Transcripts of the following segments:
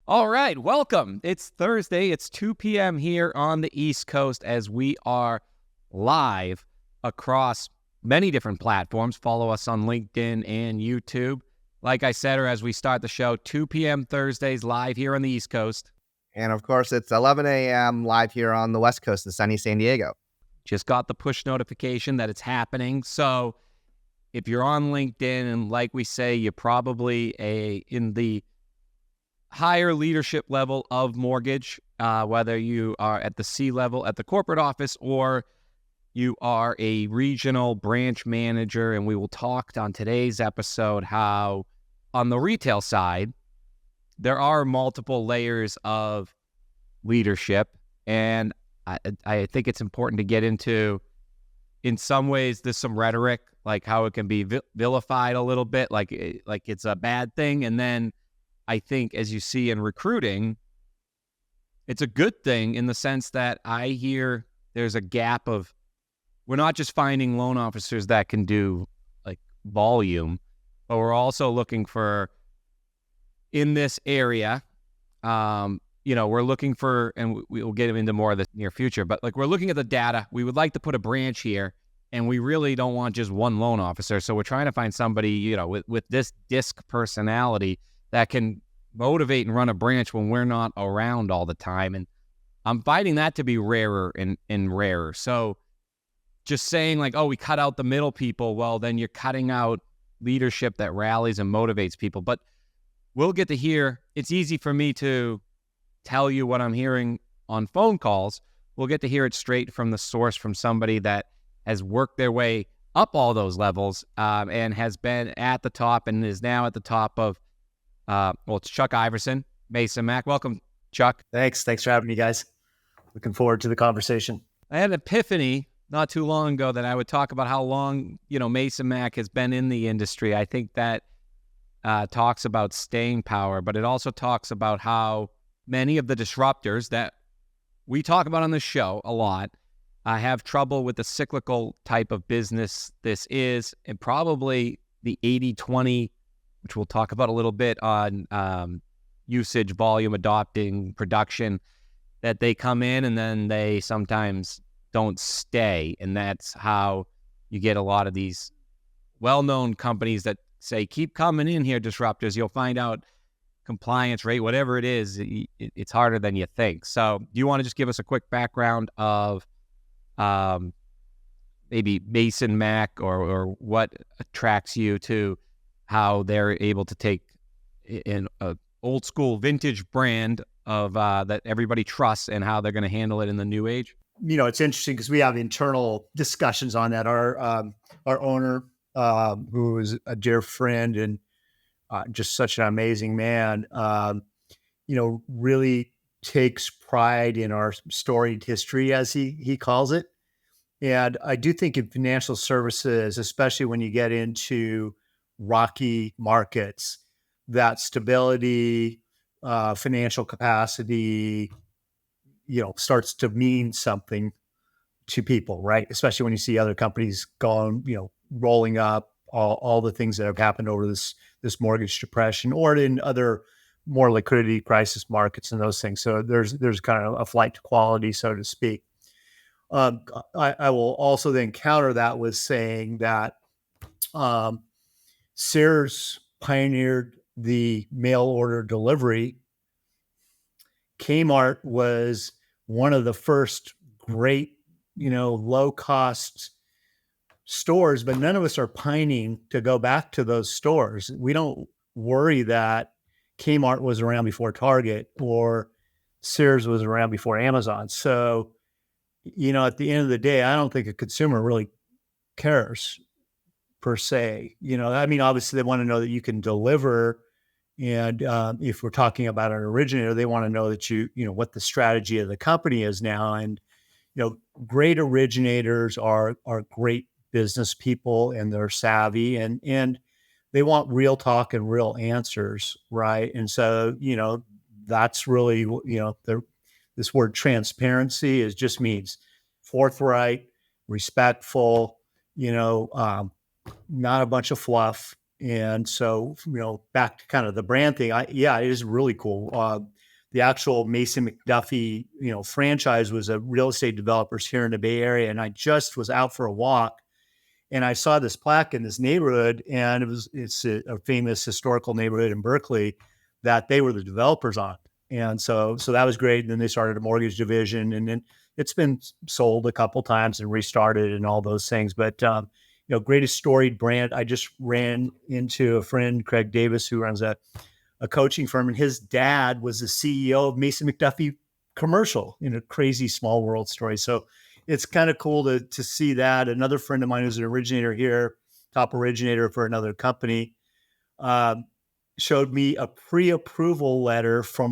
All right, welcome. It's Thursday. It's 2 p.m. here on the East Coast as we are live across many different platforms. Follow us on LinkedIn and YouTube. Like I said, or as we start the show, 2 p.m. Thursdays live here on the East Coast. And of course, it's 11 a.m. live here on the West Coast of sunny San Diego. Just got the push notification that it's happening. So if you're on LinkedIn, and like we say, you're probably in the higher leadership level of mortgage, whether you are at the C level at the corporate office or you are a regional branch manager. And we will talk on today's episode how on the retail side, there are multiple layers of leadership. And I think it's important to get into, in some ways, there's some rhetoric, like how it can be vilified a little bit, like it's a bad thing. And then I think, as you see in recruiting, it's a good thing in the sense that I hear there's a gap of, we're not just finding loan officers that can do like volume, but we're also looking for, in this area, we're looking for, and we'll get into more of the near future, but like we're looking at the data. We would like to put a branch here, and we really don't want just one loan officer. So we're trying to find somebody, with this disc personality that can motivate and run a branch when we're not around all the time. And I'm finding that to be rarer and rarer. So just saying like, oh, we cut out the middle people, well, then you're cutting out leadership that rallies and motivates people. But we'll get to hear, it's easy for me to tell you what I'm hearing on phone calls. We'll get to hear it straight from the source, from somebody that has worked their way up all those levels and has been at the top and is now at the top of, it's Chuck Iverson, Mason Mac. Welcome, Chuck. Thanks for having me, guys. Looking forward to the conversation. I had an epiphany not too long ago that I would talk about how long, Mason Mac has been in the industry. I think that talks about staying power, but it also talks about how many of the disruptors that we talk about on this show a lot have trouble with the cyclical type of business this is, and probably the 80-20, which we'll talk about a little bit on usage, volume, adopting, production, that they come in and then they sometimes don't stay. And that's how you get a lot of these well-known companies that say, keep coming in here, disruptors. You'll find out compliance rate, whatever it is, it's harder than you think. So do you want to just give us a quick background of maybe Mason Mac or what attracts you to how they're able to take an old school vintage brand of that everybody trusts and how they're going to handle it in the new age? It's interesting because we have internal discussions on that. Our owner, who is a dear friend and just such an amazing man, really takes pride in our storied history, as he calls it. And I do think in financial services, especially when you get into rocky markets, that stability, financial capacity, starts to mean something to people, right? Especially when you see other companies going, rolling up, all the things that have happened over this mortgage depression or in other more liquidity crisis markets and those things. So there's kind of a flight to quality, so to speak. I will also then counter that with saying that Sears pioneered the mail order delivery. Kmart was one of the first great, low cost stores, but none of us are pining to go back to those stores. We don't worry that Kmart was around before Target or Sears was around before Amazon. So, at the end of the day, I don't think a consumer really cares per se. Obviously they want to know that you can deliver. And if we're talking about an originator, they want to know that what the strategy of the company is now. And, great originators are great business people and they're savvy and they want real talk and real answers. Right. And so, that's really, this word transparency just means forthright, respectful, not a bunch of fluff. And so, back to kind of the brand thing, it is really cool. the actual Mason McDuffie, franchise was a real estate developers here in the Bay Area. And I just was out for a walk and I saw this plaque in this neighborhood, and it's a famous historical neighborhood in Berkeley that they were the developers on. And so that was great. And then they started a mortgage division, and then it's been sold a couple times and restarted and all those things. But, greatest storied brand. I just ran into a friend, Craig Davis, who runs a coaching firm, and his dad was the CEO of Mason McDuffie Commercial, crazy small world story. So it's kind of cool to see that. Another friend of mine who's an originator here, top originator for another company, showed me a pre-approval letter from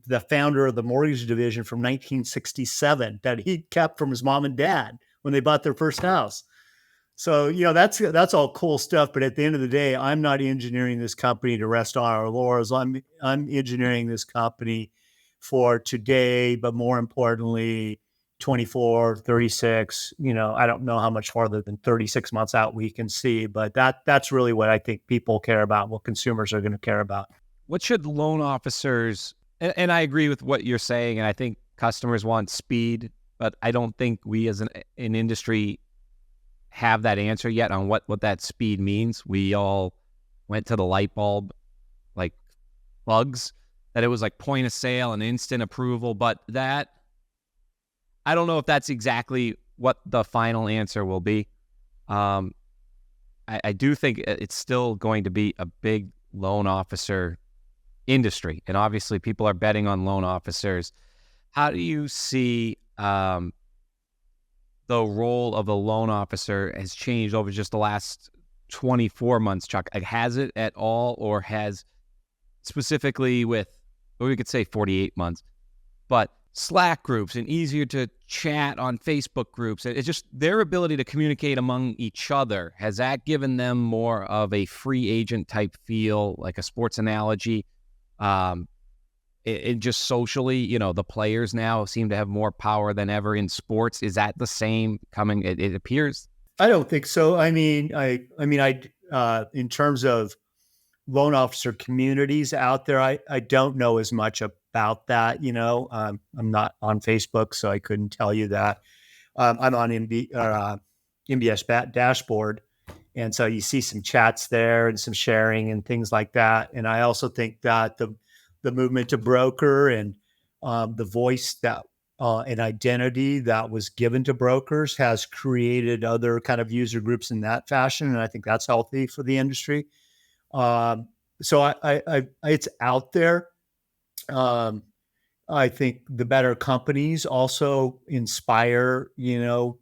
the founder of the mortgage division from 1967 that he kept from his mom and dad when they bought their first house. So, that's all cool stuff. But at the end of the day, I'm not engineering this company to rest on our laurels. I'm engineering this company for today, but more importantly, 24, 36, I don't know how much farther than 36 months out we can see, but that's really what I think people care about, what consumers are going to care about. What should loan officers, and I agree with what you're saying, and I think customers want speed, but I don't think we as an industry have that answer yet on what that speed means. We all went to the light bulb like bugs, that it was like point of sale and instant approval, but that, I don't know if that's exactly what the final answer will be. I do think it's still going to be a big loan officer industry, and obviously people are betting on loan officers. How do you see the role of a loan officer has changed over just the last 24 months, Chuck? Has it at all, or has specifically with, or we could say 48 months, but Slack groups and easier to chat on Facebook groups, it's just their ability to communicate among each other, has that given them more of a free agent type feel, like a sports analogy? It just socially, the players now seem to have more power than ever in sports. Is that the same coming? It appears. I don't think so. I mean, in terms of loan officer communities out there, I don't know as much about that. I'm not on Facebook, so I couldn't tell you that. I'm on MBS Dashboard, and so you see some chats there and some sharing and things like that. And I also think that the movement to broker and the voice that and identity that was given to brokers has created other kind of user groups in that fashion, and I think that's healthy for the industry. So I it's out there. I think the better companies also inspire, a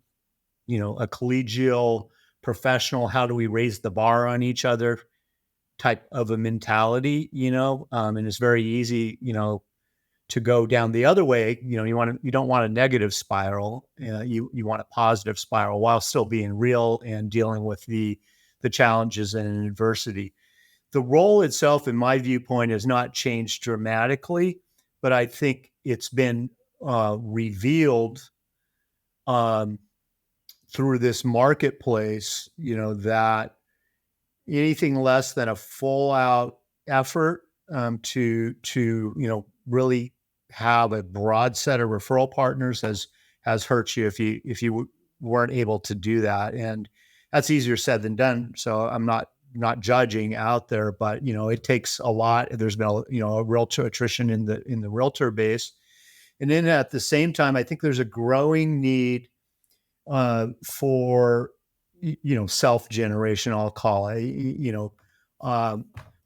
collegial, professional, how do we raise the bar on each other type of a mentality, and it's very easy, to go down the other way. You don't want a negative spiral. You want a positive spiral while still being real and dealing with the challenges and adversity. The role itself, in my viewpoint, has not changed dramatically, but I think it's been revealed through this marketplace, that anything less than a full out effort to really have a broad set of referral partners has hurt you if you weren't able to do that. And that's easier said than done. So I'm not judging out there, but it takes a lot. There's been a realtor attrition in the realtor base. And then at the same time, I think there's a growing need for self-generation, I'll call it.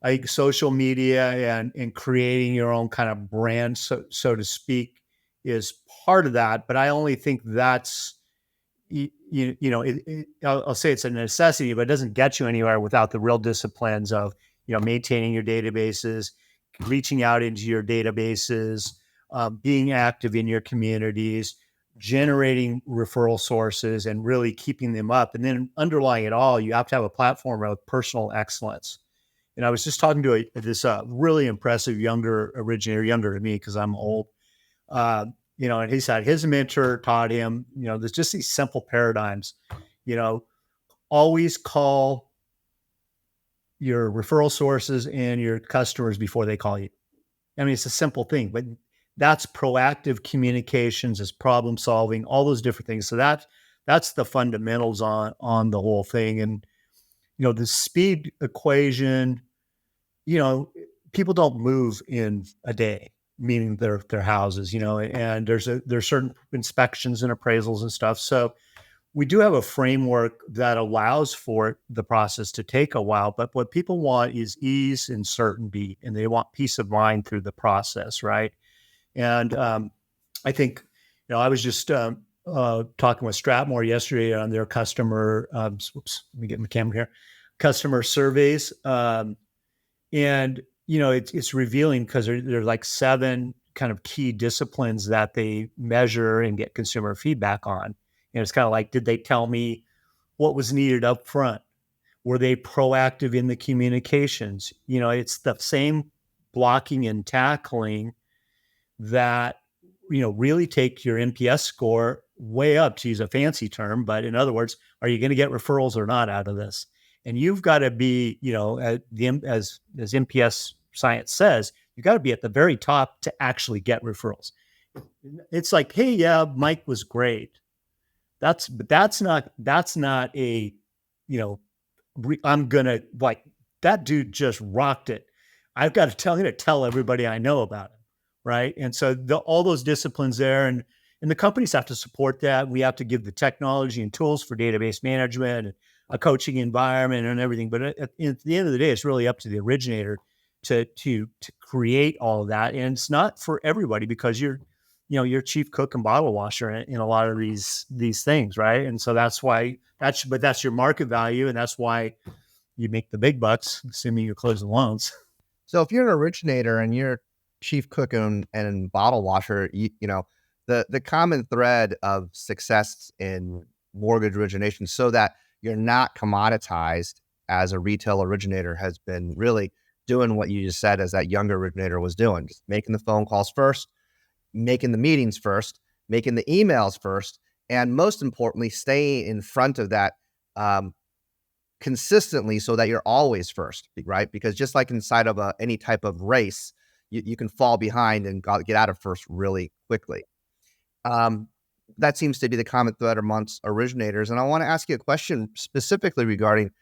I think social media and creating your own kind of brand, so to speak, is part of that. But I only think that's I'll say it's a necessity, but it doesn't get you anywhere without the real disciplines of, maintaining your databases, reaching out into your databases, being active in your communities, generating referral sources and really keeping them up. And then underlying it all, you have to have a platform of personal excellence. And I was just talking to this really impressive younger originator, younger than me because I'm old, and he said his mentor taught him, there's just these simple paradigms, always call your referral sources and your customers before they call you. I mean, it's a simple thing, but that's proactive communications, is problem solving, all those different things. So that's the fundamentals on the whole thing. And, the speed equation, people don't move in a day, meaning their houses, and there's certain inspections and appraisals and stuff. So we do have a framework that allows for the process to take a while, but what people want is ease and certainty, and they want peace of mind through the process, right? And I think, I was just talking with Stratmore yesterday on their customer. Let me get my camera here. Customer surveys, and it's revealing, because there are like 7 kind of key disciplines that they measure and get consumer feedback on. And it's kind of like, did they tell me what was needed up front? Were they proactive in the communications? It's the same blocking and tackling that, really take your NPS score way up, to use a fancy term. But in other words, are you going to get referrals or not out of this? And you've got to be, as NPS science says, you got to be at the very top to actually get referrals. It's like, hey, yeah, Mike was great. That's not a, I'm going to, like, that dude just rocked it. I've got to tell everybody I know about it. Right. And so all those disciplines there, and the companies have to support that. We have to give the technology and tools for database management and a coaching environment and everything. But at the end of the day, it's really up to the originator to create all of that. And it's not for everybody, because you're chief cook and bottle washer in a lot of these things. Right. And so that's why that's your market value. And that's why you make the big bucks, assuming you're closing loans. So if you're an originator and you're chief cook and bottle washer, the common thread of success in mortgage origination, so that you're not commoditized as a retail originator, has been really doing what you just said, as that younger originator was doing, just making the phone calls first, making the meetings first, making the emails first, and most importantly, staying in front of that consistently, so that you're always first, right? Because just like inside of any type of race, you can fall behind and get out of first really quickly. That seems to be the common thread amongst originators. And I want to ask you a question specifically regarding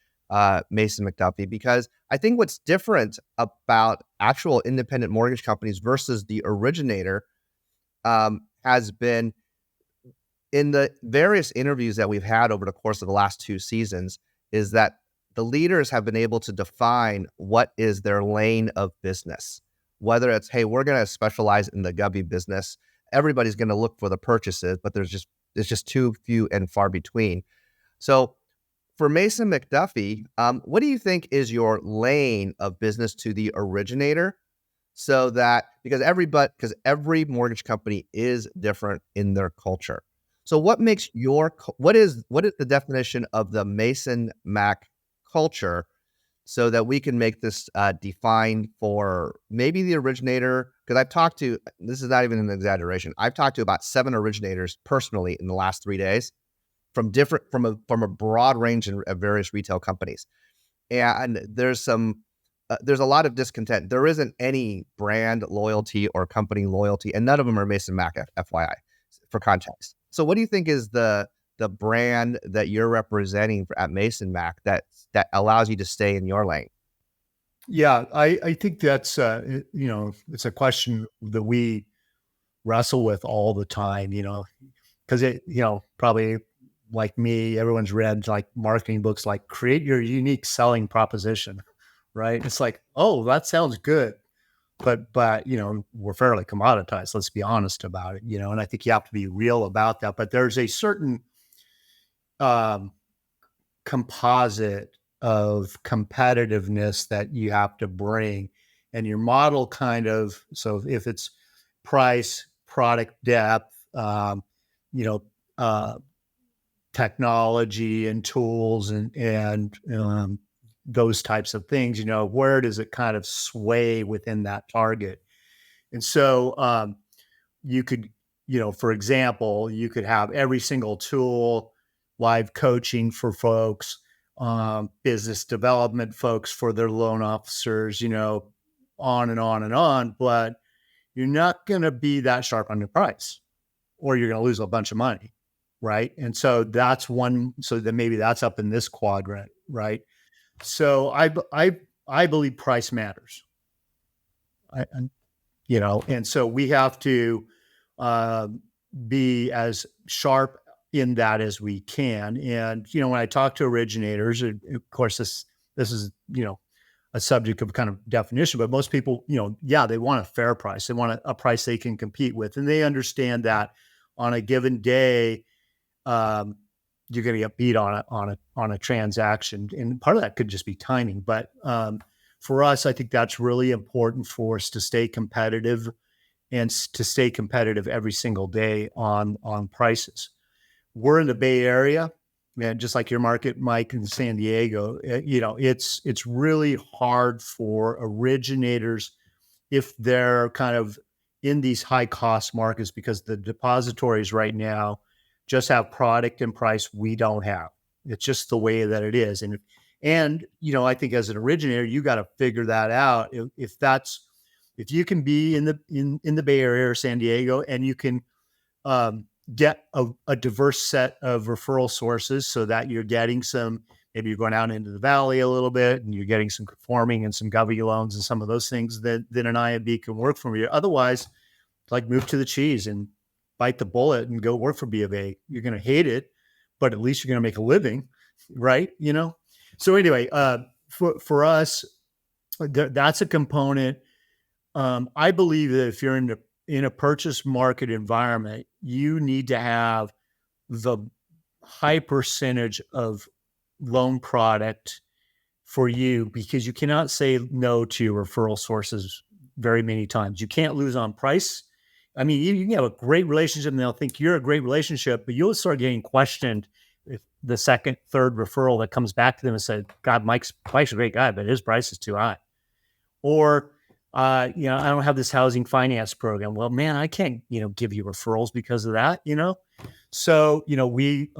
Mason McDuffie, because I think what's different about actual independent mortgage companies versus the originator has been, in the various interviews that we've had over the course of the last 2 seasons, is that the leaders have been able to define what is their lane of business. Whether it's, hey, we're going to specialize in the gubby business. Everybody's going to look for the purchases, but there's just too few and far between. So for Mason McDuffie, what do you think is your lane of business to the originator? So that, because every mortgage company is different in their culture. So what makes what is the definition of the Mason Mac culture, so that we can make this defined for maybe the originator? Because this is not even an exaggeration, I've talked to about 7 originators personally in the last 3 days, from a broad range of various retail companies. And there's a lot of discontent. There isn't any brand loyalty or company loyalty, and none of them are Mason Mac, FYI, for context. So what do you think is the brand that you're representing at Mason Mac that allows you to stay in your lane? Yeah, I think that's, it's a question that we wrestle with all the time, because probably like me, everyone's read like marketing books, like create your unique selling proposition, right? It's like, oh, that sounds good. But we're fairly commoditized. Let's be honest about it, and I think you have to be real about that. But there's a certain composite of competitiveness that you have to bring, and your model so if it's price, product depth, technology and tools and those types of things, where does it kind of sway within that target? And so you could, for example, you could have every single tool, live coaching for folks, business development folks for their loan officers, on and on and on. But you're not going to be that sharp on your price, or you're going to lose a bunch of money, right? And so that's one. So then maybe that's up in this quadrant, right? So I believe price matters. And so we have to be as sharp in that as we can. And when I talk to originators, of course this is a subject of kind of definition, but most people, they want a fair price. They want a price they can compete with, and they understand that on a given day, you're going to get beat on a transaction, and part of that could just be timing. But for us, I think that's really important for us to stay competitive, and to stay competitive every single day on prices. We're in the Bay Area, and just like your market, Mike, in San Diego, it's really hard for originators if they're kind of in these high cost markets, because the depositories right now just have product and price we don't have. It's just the way that it is. And I think as an originator, you got to figure that out. If you can be in the Bay Area or San Diego, and you can get a diverse set of referral sources, so that you're getting maybe you're going out into the valley a little bit, and you're getting some conforming and some govy loans and some of those things, then an IMB can work for you. Otherwise, like, move to the cheese and bite the bullet and go work for B of A. You're going to hate it, but at least you're going to make a living, right? So anyway, for us, that's a component. I believe that if you're in a purchase market environment, you need to have the high percentage of loan product for you, because you cannot say no to your referral sources very many times. You can't lose on price. I mean, you can have a great relationship and they'll think you're a great relationship, but you'll start getting questioned if the second, third referral that comes back to them and said, God, Mike's a great guy, but his price is too high. Or, I don't have this housing finance program. Well, man, I can't, give you referrals because of that, So, we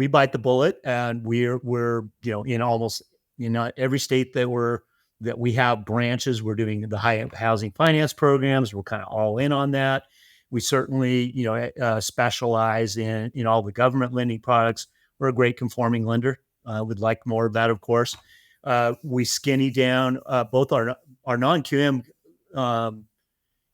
bite the bullet, and we're in almost, every state that we have branches, we're doing the high housing finance programs. We're kind of all in on that. We certainly, specialize in all the government lending products. We're a great conforming lender. Would like more of that, of course. We skinny down both our non-QM.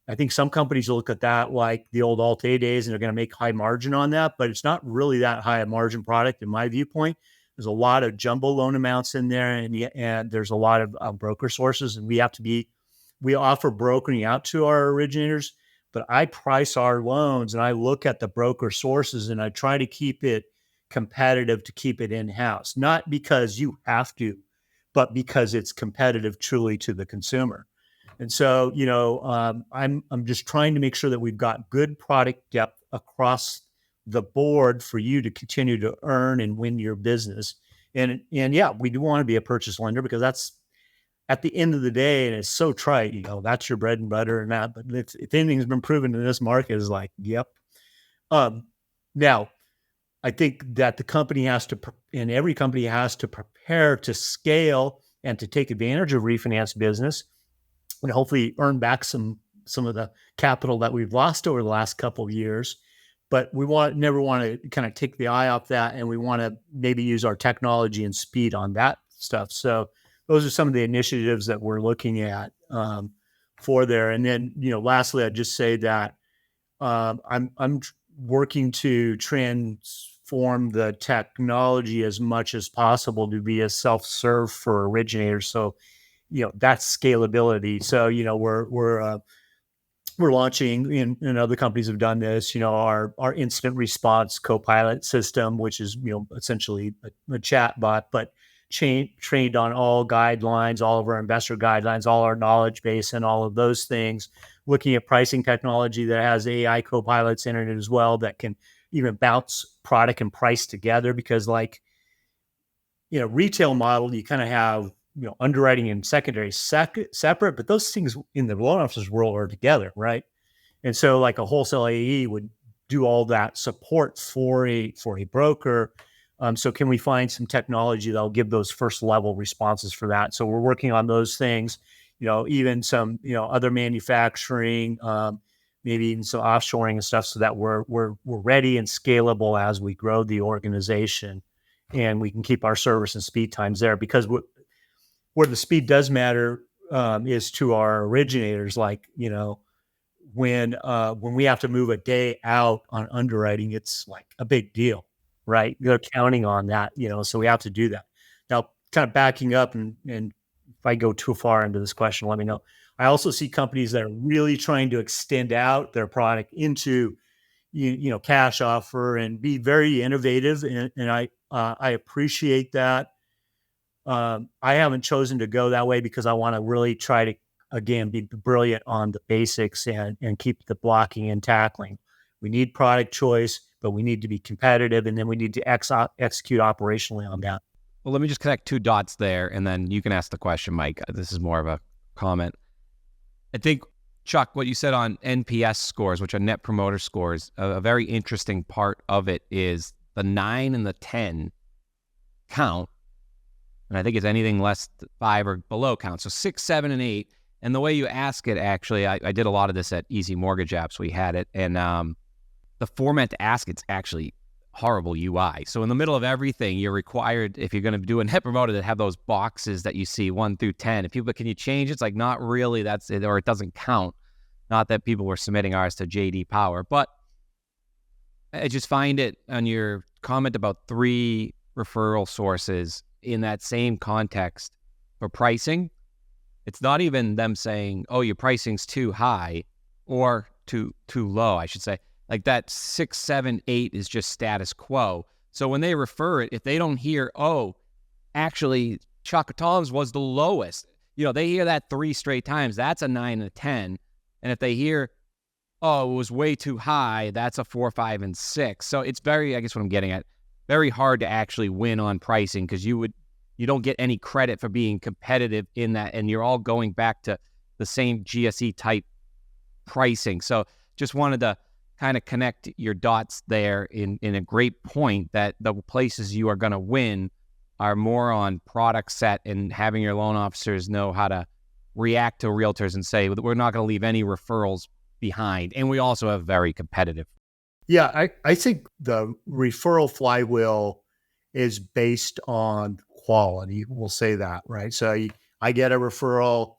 I think some companies will look at that like the old Alt-A days, and they're going to make high margin on that, but it's not really that high a margin product in my viewpoint. There's a lot of jumbo loan amounts in there, and there's a lot of broker sources, and we offer brokering out to our originators, but I price our loans and I look at the broker sources, and I try to keep it competitive, to keep it in-house, not because you have to, but because it's competitive truly to the consumer. And so, I'm just trying to make sure that we've got good product depth across the board for you to continue to earn and win your business. And yeah, we do want to be a purchase lender, because that's at the end of the day, and it's so trite, that's your bread and butter and that. But if anything's been proven in this market, is like, yep. Now, I think that the company and every company has to prepare to scale and to take advantage of refinance business, and hopefully earn back some of the capital that we've lost over the last couple of years. But we never want to kind of take the eye off that, and we want to maybe use our technology and speed on that stuff. So those are some of the initiatives that we're looking at for there. And then, lastly, I'd just say that I'm working to transform the technology as much as possible to be a self-serve for originators. So, that's scalability. So, we're launching, and other companies have done this, our instant response co-pilot system, which is, essentially a chat bot, but trained on all guidelines, all of our investor guidelines, all our knowledge base, and all of those things. Looking at pricing technology that has AI co-pilots in it as well, that can even bounce product and price together, because retail model, you kind of have, underwriting and secondary separate, but those things in the loan officer's world are together, right? And so like a wholesale AE would do all that support for a broker. So can we find some technology that'll give those first level responses for that? So we're working on those things. even some, other manufacturing, maybe even some offshoring and stuff, so that we're ready and scalable as we grow the organization, and we can keep our service and speed times there. Because where the speed does matter is to our originators. Like, when we have to move a day out on underwriting, it's like a big deal, right? They're counting on that, so we have to do that. Now, kind of backing up, and if I go too far into this question, let me know. I also see companies that are really trying to extend out their product into, cash offer and be very innovative. And I appreciate that. I haven't chosen to go that way because I want to really try to, again, be brilliant on the basics and keep the blocking and tackling. We need product choice, but we need to be competitive, and then we need to execute operationally on that. Well, let me just connect two dots there, and then you can ask the question, Mike. This is more of a comment. I think, Chuck, what you said on NPS scores, which are net promoter scores, a very interesting part of it is the 9 and the 10 count. And I think it's anything less than 5 or below count. So 6, 7, and 8. And the way you ask it, actually, I did a lot of this at Easy Mortgage Apps. We had it. And the format to ask it's actually horrible UI. So in the middle of everything, you're required, if you're going to do a net promoter, to have those boxes that you see 1 through 10. If people, can you change it? It's like, not really, that's it, or it doesn't count. Not that people were submitting ours to JD Power, but I just find it on your comment about 3 referral sources in that same context for pricing. It's not even them saying, oh, your pricing's too high or too low, I should say. Like that 6, 7, 8 is just status quo. So when they refer it, if they don't hear, oh, actually, Chuck Tom's was the lowest, they hear that 3 straight times, that's a 9 and a 10. And if they hear, oh, it was way too high, that's a 4, 5, and 6. So it's very, I guess what I'm getting at, very hard to actually win on pricing, because you don't get any credit for being competitive in that, and you're all going back to the same GSE type pricing. So just wanted to kind of connect your dots there in a great point, that the places you are going to win are more on product set and having your loan officers know how to react to realtors and say, we're not going to leave any referrals behind. And we also have very competitive. Yeah, I think the referral flywheel is based on quality. We'll say that, right? So I get a referral.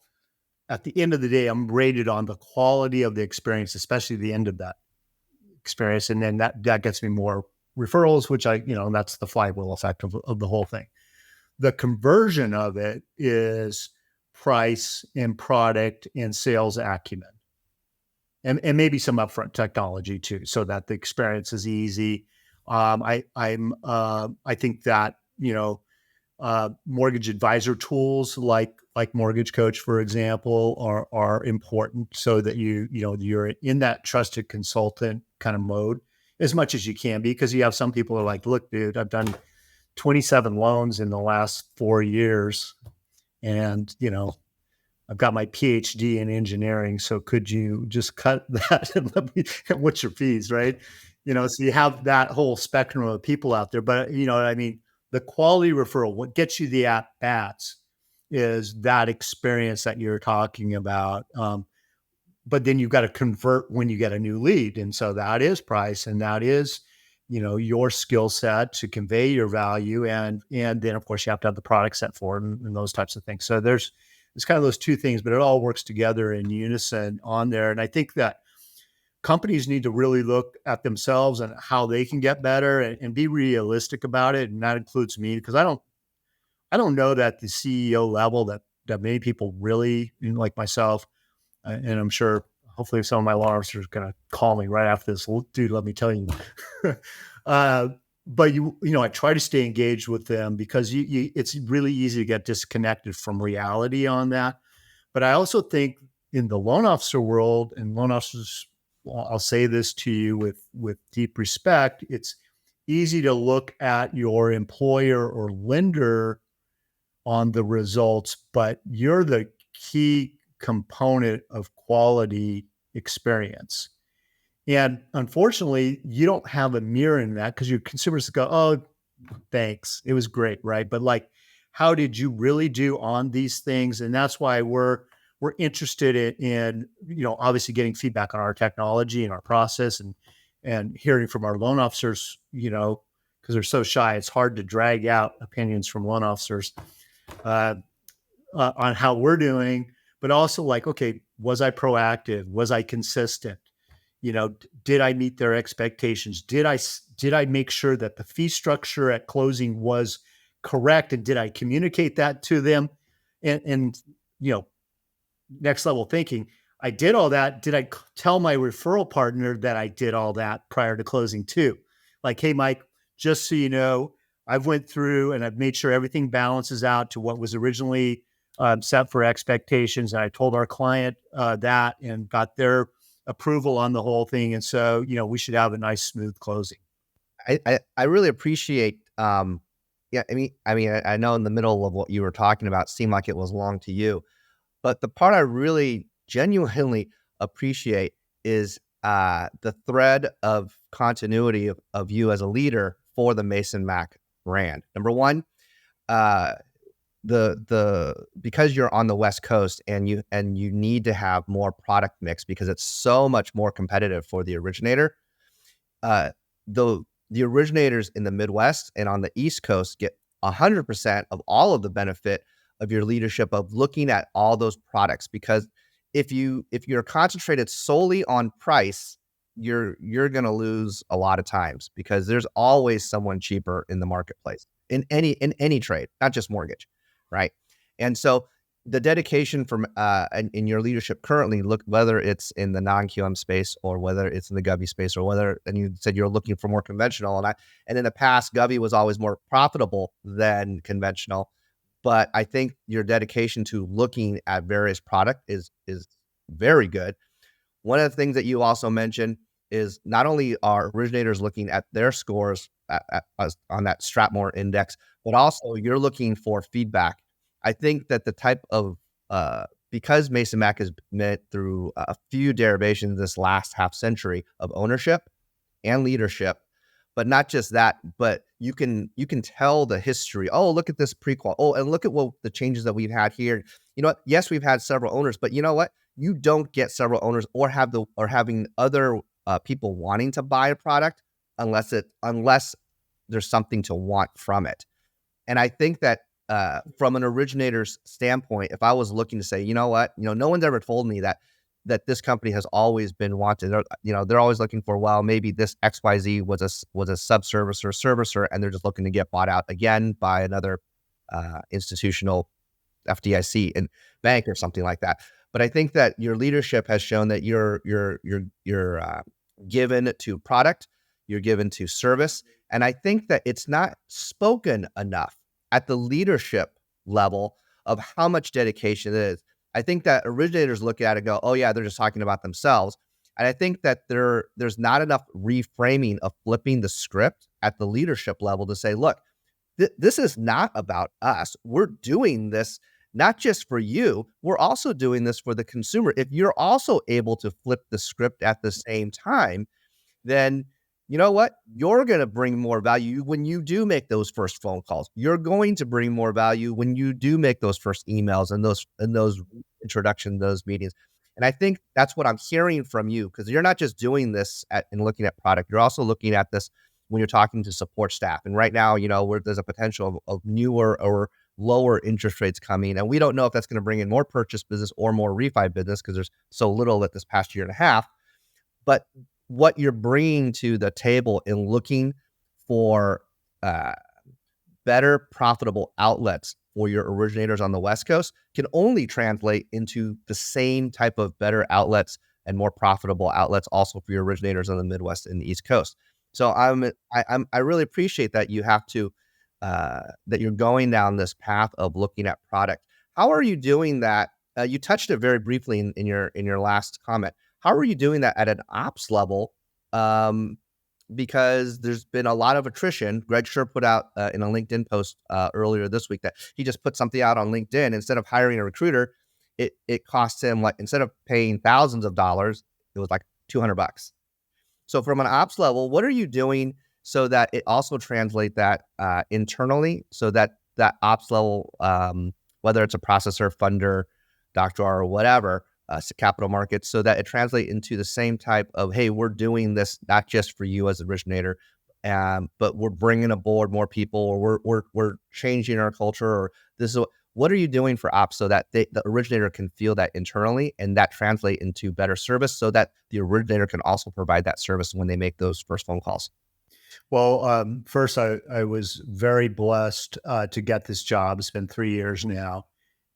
At the end of the day, I'm rated on the quality of the experience, especially the end of that experience. And then that gets me more referrals, which that's the flywheel effect of the whole thing. The conversion of it is price and product and sales acumen. And maybe some upfront technology too, so that the experience is easy. I think that mortgage advisor tools like Mortgage Coach, for example, are important, so that you're in that trusted consultant kind of mode as much as you can be, because you have some people who are like, look, dude, I've done 27 loans in the last 4 years, and I've got my PhD in engineering, so could you just cut that and let me, what's your fees, right? So you have that whole spectrum of people out there. But you know what I mean? The quality referral, what gets you the at-bats is that experience that you're talking about. But then you've got to convert when you get a new lead. And so that is price, and that is, your skill set to convey your value. And then of course you have to have the product set for it and those types of things. So it's kind of those two things, but it all works together in unison on there. And I think that companies need to really look at themselves and how they can get better and be realistic about it. And that includes me, because I don't know that the CEO level that many people really, like myself, and I'm sure hopefully some of my law officers are going to call me right after this. Well, dude, let me tell you. But I try to stay engaged with them, because it's really easy to get disconnected from reality on that. But I also think in the loan officer world, and loan officers, I'll say this to you with deep respect, it's easy to look at your employer or lender on the results, but you're the key component of quality experience. And unfortunately, you don't have a mirror in that, because your consumers go, oh, thanks, it was great, right? But like, how did you really do on these things? And that's why we're we're interested in obviously getting feedback on our technology and our process, and hearing from our loan officers, because they're so shy, it's hard to drag out opinions from loan officers on how we're doing, but also like, okay, was I proactive? Was I consistent? Did I meet their expectations? Did I make sure that the fee structure at closing was correct? And did I communicate that to them? And next level thinking, I did all that. Did I tell my referral partner that I did all that prior to closing too? Like, hey, Mike, just so you know, I've went through and I've made sure everything balances out to what was originally set for expectations. And I told our client that and got their approval on the whole thing. And so, we should have a nice, smooth closing. I really appreciate, I know in the middle of what you were talking about seemed like it was long to you, but the part I really genuinely appreciate is the thread of continuity of you as a leader for the Mason Mac brand. Number one, because you're on the West Coast and you need to have more product mix because it's so much more competitive for the originator. The originators in the Midwest and on the East Coast get 100% of all of the benefit of your leadership of looking at all those products, because if you're concentrated solely on price, you're going to lose a lot of times, because there's always someone cheaper in the marketplace in any trade, not just mortgage, right? And so the dedication from in your leadership currently, look, whether it's in the non-QM space or whether it's in the Govy space, or whether, and you said you're looking for more conventional, and in the past Govy was always more profitable than conventional, but I think your dedication to looking at various product is very good. One of the things that you also mentioned is not only are originators looking at their scores on that Stratmore index, but also you're looking for feedback. I think that the type of, because Mason Mac has met through a few derivations this last half century of ownership and leadership, but not just that, but you can tell the history. Oh, look at this prequal. Oh, and look at what the changes that we've had here. You know what? Yes, we've had several owners, but you know what? You don't get several owners or having other people wanting to buy a product unless there's something to want from it. And I think that from an originator's standpoint, if I was looking to say, you know what, no one's ever told me that this company has always been wanted. They're always looking for, well, maybe this XYZ was a servicer, and they're just looking to get bought out again by another institutional FDIC and bank or something like that. But I think that your leadership has shown that you're given to product, you're given to service, and I think that it's not spoken enough at the leadership level of how much dedication it is. I think that originators look at it and go, oh yeah, they're just talking about themselves. And I think that there's not enough reframing of flipping the script at the leadership level to say, look, this is not about us. We're doing this not just for you, we're also doing this for the consumer. If you're also able to flip the script at the same time, then you know what? You're going to bring more value when you do make those first phone calls. You're going to bring more value when you do make those first emails and those introductions, those meetings. And I think that's what I'm hearing from you, because you're not just doing this and looking at product. You're also looking at this when you're talking to support staff. And right now, there's a potential of newer or lower interest rates coming. And we don't know if that's going to bring in more purchase business or more refi business, because there's so little at this past year and a half. But what you're bringing to the table in looking for better profitable outlets for your originators on the West Coast can only translate into the same type of better outlets and more profitable outlets also for your originators on the Midwest and the East Coast. So I really appreciate that you have to that you're going down this path of looking at product. How are you doing that? You touched it very briefly in your last comment. How are you doing that at an ops level? Because there's been a lot of attrition. Greg Schur put out in a LinkedIn post earlier this week that he just put something out on LinkedIn. Instead of hiring a recruiter, it cost him, like, instead of paying thousands of dollars, it was like $200. So from an ops level, what are you doing so that it also translate that internally, so that ops level, whether it's a processor, funder, Dr. R or whatever, capital markets, so that it translates into the same type of, hey, we're doing this not just for you as originator, but we're bringing aboard more people, or we're changing our culture, or this is what are you doing for ops, so that the originator can feel that internally, and that translate into better service, so that the originator can also provide that service when they make those first phone calls. Well, first, I was very blessed to get this job. It's been 3 years now,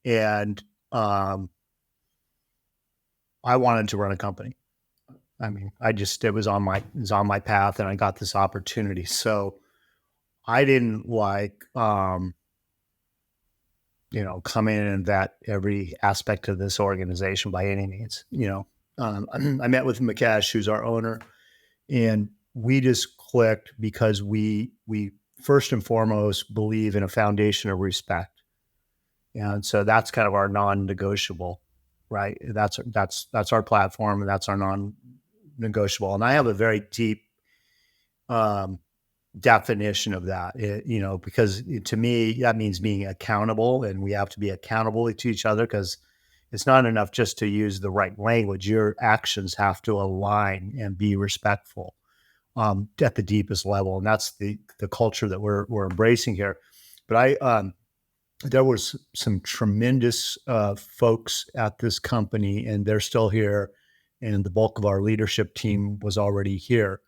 and I wanted to run a company. I mean, it was on my path, and I got this opportunity. So I didn't come in and vet every aspect of this organization by any means. I met with Mukesh, who's our owner, and we just clicked because we first and foremost believe in a foundation of respect, and so that's kind of our non-negotiable, right? That's our platform, and that's our non-negotiable. And I have a very deep definition of that, because to me that means being accountable, and we have to be accountable to each other, because it's not enough just to use the right language. Your actions have to align and be respectful at the deepest level, and that's the culture that we're embracing here. But there was some tremendous folks at this company, and they're still here, and the bulk of our leadership team was already here.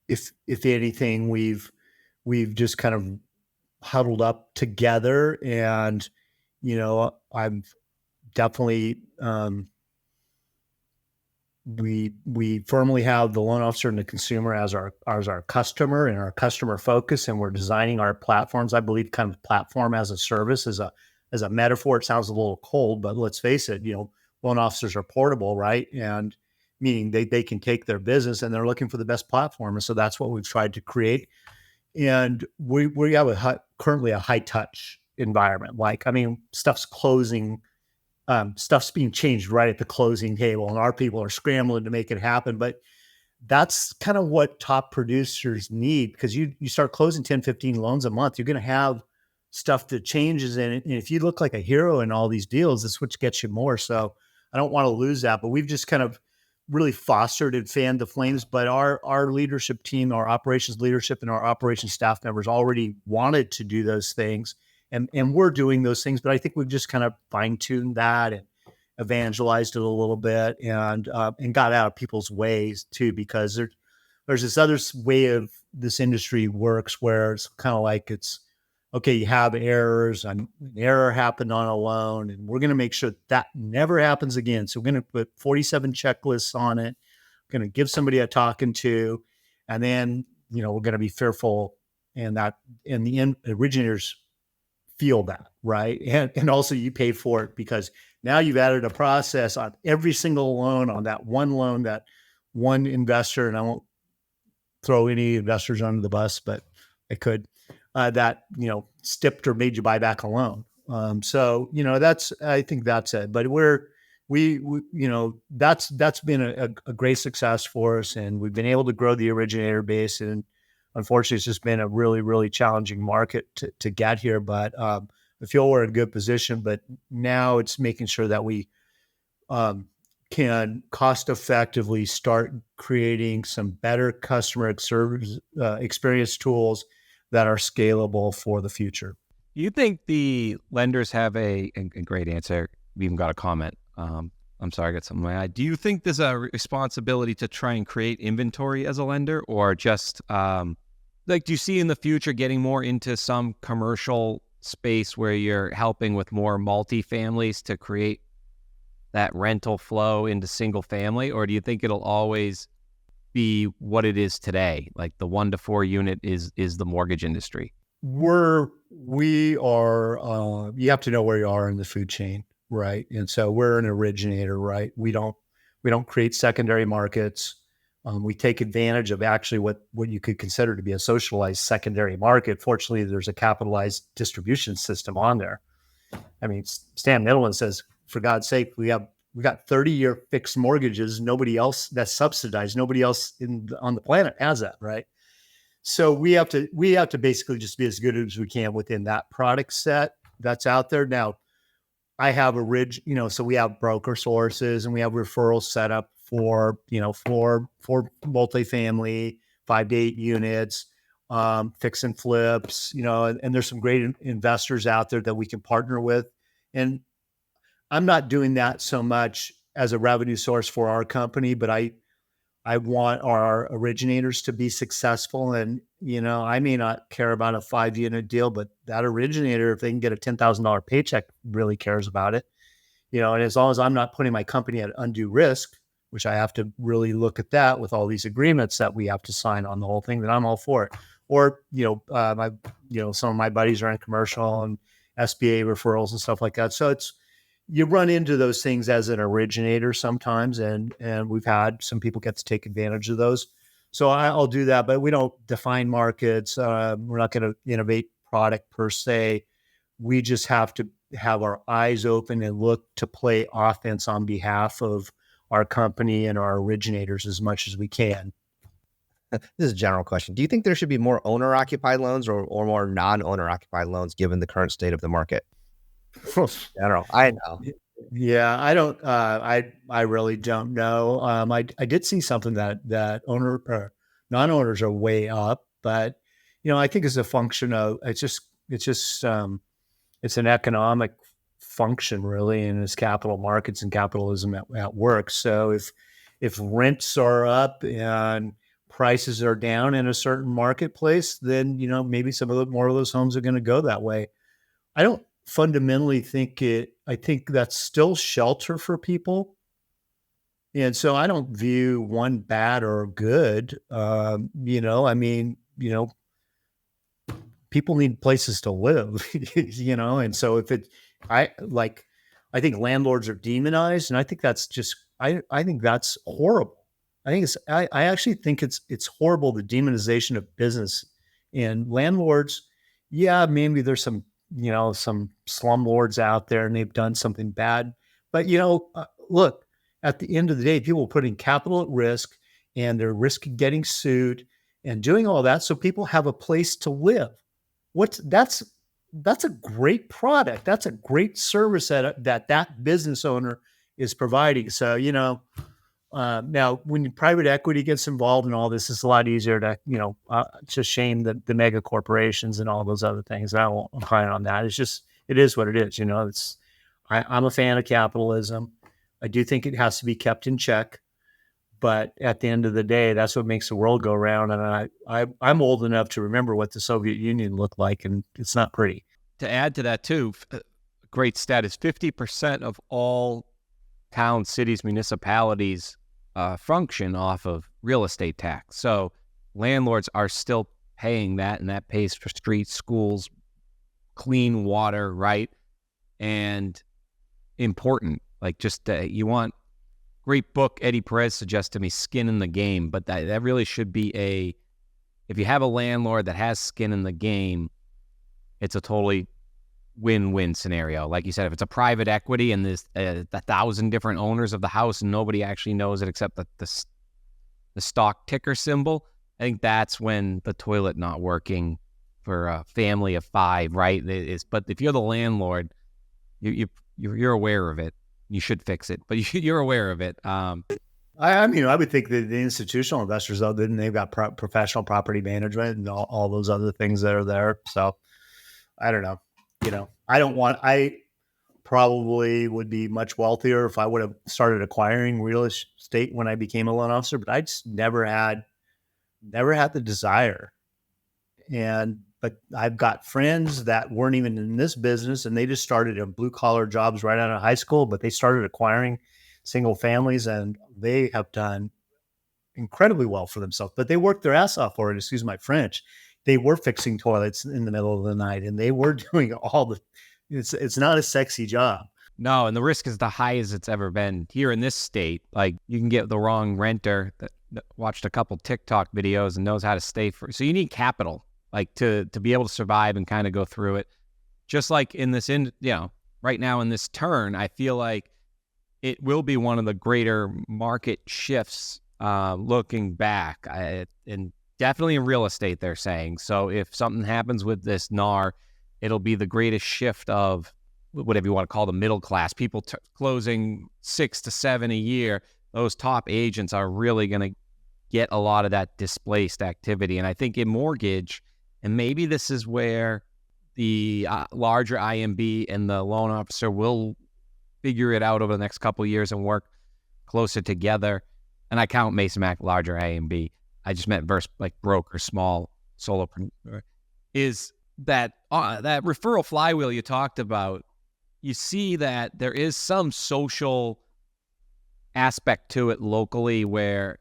If anything, we've just kind of huddled up together, and I'm definitely we firmly have the loan officer and the consumer as our customer and our customer focus, and we're designing our platforms. I believe kind of platform as a service as a metaphor. It sounds a little cold, but let's face it, loan officers are portable, right? And meaning they can take their business, and they're looking for the best platform. And so that's what we've tried to create. And we have currently a high touch environment. Stuff's closing, stuff's being changed right at the closing table, and our people are scrambling to make it happen. But that's kind of what top producers need, because you start closing 10, 15 loans a month, you're going to have stuff that changes in it. And if you look like a hero in all these deals, that's what gets you more. So I don't want to lose that, but we've just kind of really fostered and fanned the flames. But our leadership team, our operations leadership, and our operations staff members already wanted to do those things. And we're doing those things, but I think we've just kind of fine-tuned that and evangelized it a little bit, and got out of people's ways too, because there's this other way of this industry works, where it's kind of like, it's okay, you have errors, an error happened on a loan, and we're going to make sure that never happens again. So we're going to put 47 checklists on it, going to give somebody a talking to, and then, we're going to be fearful, and the originators feel that, right? And also you pay for it, because now you've added a process on every single loan, on that one investor, and I won't throw any investors under the bus, but I could, that, stipped or made you buy back a loan. I think that's it. But that's been a great success for us, and we've been able to grow the originator base. And unfortunately, it's just been a really, really challenging market to get here. But I feel we're in a good position. But now it's making sure that we can cost effectively start creating some better customer experience tools that are scalable for the future. Do you think the lenders have a great answer? We even got a comment. I'm sorry, I got something in my eye. Do you think there's a responsibility to try and create inventory as a lender, or just do you see in the future getting more into some commercial space where you're helping with more multifamilies to create that rental flow into single family? Or do you think it'll always be what it is today? Like the 1 to 4 unit is the mortgage industry. We are, you have to know where you are in the food chain, right? And so we're an originator, right? We don't create secondary markets. We take advantage of actually what you could consider to be a socialized secondary market. Fortunately, there's a capitalized distribution system on there. I mean, Stan Middleton says, for God's sake, we got 30-year fixed mortgages. Nobody else that's subsidized. Nobody else on the planet has that, right? So we have to basically just be as good as we can within that product set that's out there. Now, I have so we have broker sources and we have referrals set up for multifamily, 5 to 8 units, fix and flips, and there's some great investors out there that we can partner with. And I'm not doing that so much as a revenue source for our company, but I want our originators to be successful. And, I may not care about a 5-unit deal, but that originator, if they can get a $10,000 paycheck, really cares about it. And as long as I'm not putting my company at undue risk, which I have to really look at that with all these agreements that we have to sign on the whole thing, then I'm all for it. Or, some of my buddies are in commercial and SBA referrals and stuff like that. So you run into those things as an originator sometimes, and we've had some people get to take advantage of those. So I'll do that, but we don't define markets. We're not going to innovate product per se. We just have to have our eyes open and look to play offense on behalf of our company and our originators as much as we can. This is a general question. Do you think there should be more owner-occupied loans or more non-owner-occupied loans given the current state of the market? General, I know. Yeah, I don't. I really don't know. I did see something that non-owners are way up, but I think it's a function of it's an economic function really, and it's capital markets and capitalism at work. So if rents are up and prices are down in a certain marketplace, then maybe more of those homes are going to go that way. I don't fundamentally think I think that's still shelter for people. And so I don't view one bad or good. People need places to live, and so I think landlords are demonized, and I think that's I think that's horrible. I actually think it's horrible, the demonization of business and landlords. Yeah, maybe there's some slumlords out there and they've done something bad. But, look, at the end of the day, people are putting capital at risk and they're risking getting sued and doing all that so people have a place to live. That's a great product. That's a great service that business owner is providing. So, now when private equity gets involved in all this, it's a lot easier to, to shame the mega corporations and all those other things. I won't comment on that. It is what it is. I'm a fan of capitalism. I do think it has to be kept in check, but at the end of the day, that's what makes the world go round. And I'm old enough to remember what the Soviet Union looked like, and it's not pretty. To add to that too, great stat is 50% of all towns, cities, municipalities function off of real estate tax. So landlords are still paying that, and that pays for streets, schools, clean water, right? And important, you want, great book, Eddie Perez suggests to me, Skin in the Game, but that really should be if you have a landlord that has skin in the game, it's a totally win-win scenario. Like you said, if it's a private equity and there's 1,000 different owners of the house and nobody actually knows it except the stock ticker symbol, I think that's when the toilet not working for a family of 5, right? But if you're the landlord, you're aware of it. You should fix it, but you're aware of it. I would think that the institutional investors, though, then they've got professional property management and all those other things that are there. So I don't know. I probably would be much wealthier if I would have started acquiring real estate when I became a loan officer, but I just never had the desire. But I've got friends that weren't even in this business and they just started in blue collar jobs right out of high school, but they started acquiring single families and they have done incredibly well for themselves, but they worked their ass off for it. Excuse my French. They were fixing toilets in the middle of the night and they were doing it's not a sexy job. No. And the risk is the highest it's ever been here in this state. Like you can get the wrong renter that watched a couple TikTok videos and knows how to stay for. So you need capital, like to be able to survive and kind of go through it. Just like in this, right now in this turn, I feel like it will be one of the greater market shifts looking back. And definitely in real estate, they're saying. So if something happens with this NAR, it'll be the greatest shift of whatever you want to call the middle class, people closing 6 to 7 a year, those top agents are really going to get a lot of that displaced activity. And I think in mortgage, and maybe this is where the larger IMB and the loan officer will figure it out over the next couple of years and work closer together. And I count Mason Mac larger IMB. I just meant versus like broker, small solopreneur, is that that referral flywheel you talked about. You see that there is some social aspect to it locally where,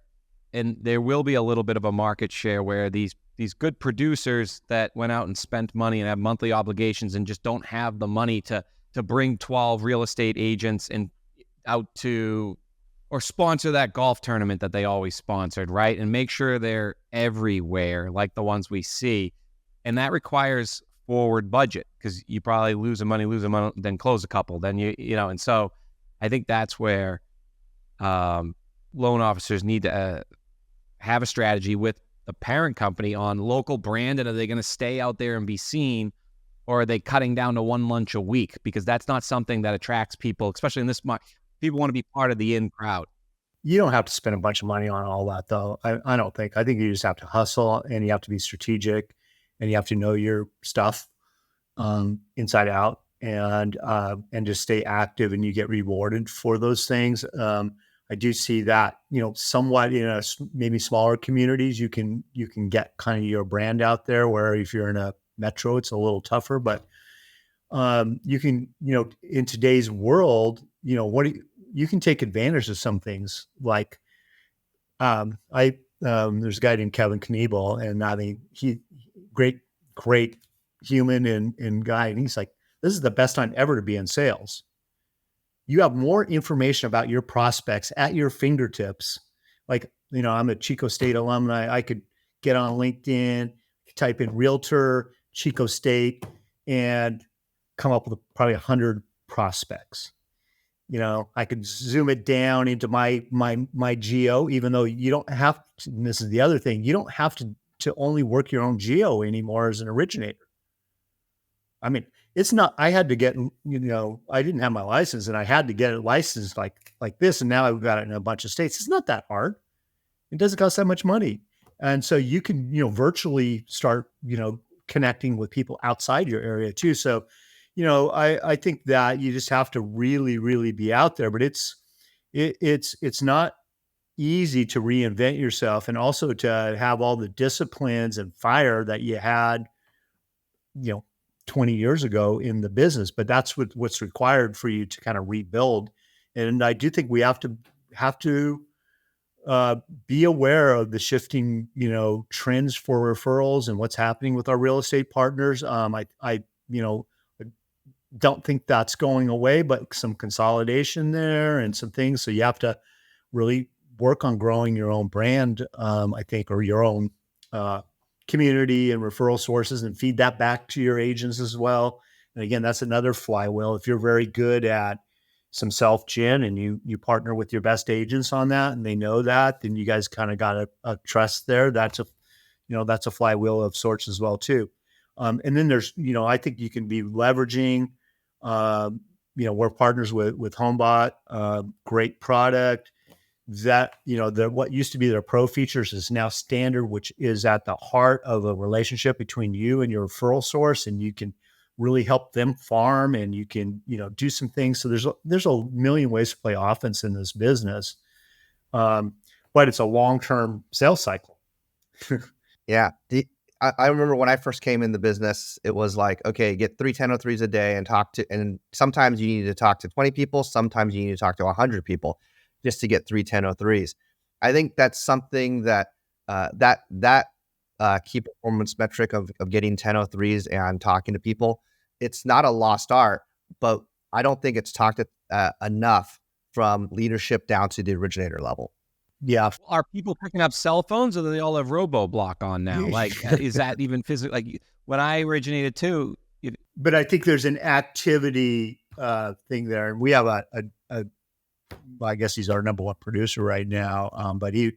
and there will be a little bit of a market share where these good producers that went out and spent money and have monthly obligations and just don't have the money to bring 12 real estate agents and out to, or sponsor that golf tournament that they always sponsored, right? And make sure they're everywhere like the ones we see. And that requires forward budget, because you probably lose money, then close a couple, then you know. And so I think that's where loan officers need to have a strategy with the parent company on local brand. And are they going to stay out there and be seen, or are they cutting down to one lunch a week? Because that's not something that attracts people, especially in this market. People want to be part of the in crowd. You don't have to spend a bunch of money on all that, though. I don't think. I think you just have to hustle, and you have to be strategic, and you have to know your stuff inside out, and just stay active, and you get rewarded for those things. I do see that, somewhat in maybe smaller communities, you can get kind of your brand out there, where if you're in a metro, it's a little tougher, but you can, in today's world, you can take advantage of some things. Like, there's a guy named Kevin Kniebel, and I mean, he great human and guy. And he's like, this is the best time ever to be in sales. You have more information about your prospects at your fingertips. Like, I'm a Chico State alumni. I could get on LinkedIn, type in realtor, Chico State, and come up with probably 100 prospects. I could zoom it down into my geo, even though you don't have to, and this is the other thing, you don't have to only work your own geo anymore as an originator. I mean, it's not, I had to get, I didn't have my license, and I had to get it licensed like this. And now I've got it in a bunch of states. It's not that hard. It doesn't cost that much money. And so you can, virtually start, connecting with people outside your area too. So, I think that you just have to really, really be out there, but it's not easy to reinvent yourself, and also to have all the disciplines and fire that you had, 20 years ago in the business. But that's what's required for you to kind of rebuild. And I do think we have to be aware of the shifting, trends for referrals and what's happening with our real estate partners. I don't think that's going away, but some consolidation there and some things. So you have to really work on growing your own brand, I think, or your own community and referral sources, and feed that back to your agents as well. And again, that's another flywheel. If you're very good at some self-gen and you partner with your best agents on that, and they know that, then you guys kind of got a trust there. That's a flywheel of sorts as well too. And then there's, I think you can be leveraging, we're partners with HomeBot, great product that, what used to be their pro features is now standard, which is at the heart of a relationship between you and your referral source. And you can really help them farm, and you can, do some things. So there's a million ways to play offense in this business. But it's a long-term sales cycle. Yeah. I remember when I first came in the business, it was like, okay, get 3 1003s a day and sometimes you need to talk to 20 people. Sometimes you need to talk to 100 people just to get 3 1003s. I think that's something that, key performance metric of getting 1003s and talking to people, it's not a lost art, but I don't think it's talked enough from leadership down to the originator level. Yeah. Are people picking up cell phones, or do they all have RoboBlock on now? Like, is that even physical? Like when I originated too. But I think there's an activity thing there. And we have I guess he's our number one producer right now. But he